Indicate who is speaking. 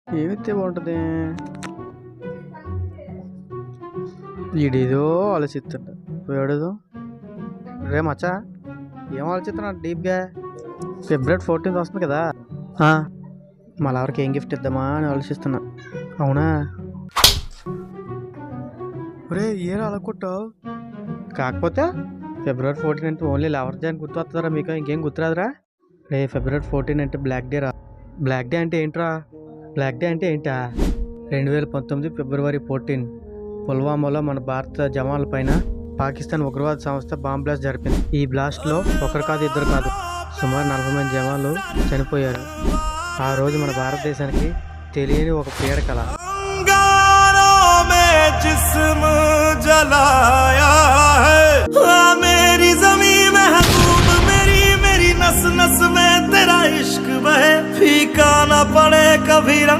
Speaker 1: ఏమిస్తే బాగుంటుంది? ఈడేదో ఆలోచిస్తుంట పోయాడు. రే మచ్చా, ఏం ఆలోచిస్తున్నాడు డీప్గా? ఫిబ్రవరి 14 వస్తుంది కదా, మళ్ళీ ఎవరికి ఏం గిఫ్ట్ ఇద్దామా అని ఆలోచిస్తున్నా. అవునా? రే ఏరా అలా కొట్టావు? కాకపోతే ఫిబ్రవరి 14 అంటే ఓన్లీ లవర్స్ డే అని గుర్తు వస్తుందిరా మీకు? ఇంకేం గుర్తురాదురా? రే ఫిబ్రవరి 14 అంటే బ్లాక్ డే రా. బ్లాక్ డే అంటే ఏంట్రా? బ్లాక్ డే అంటే ఏంటా? 2019 ఫిబ్రవరి 14 పుల్వామాలో మన భారత జవాన్ల పైన పాకిస్తాన్ ఉగ్రవాద సంస్థ బాంబ్ బ్లాస్ట్ జరిపింది. ఈ బ్లాస్ట్లో ఒకరు కాదు, ఇద్దరు కాదు, సుమారు 40 మంది జవాన్లు చనిపోయారు. ఆ రోజు మన భారతదేశానికి తెలియని ఒక పీడకల. नस नस में तेरा इश्क बहे, फीका ना पड़े कभी रंग।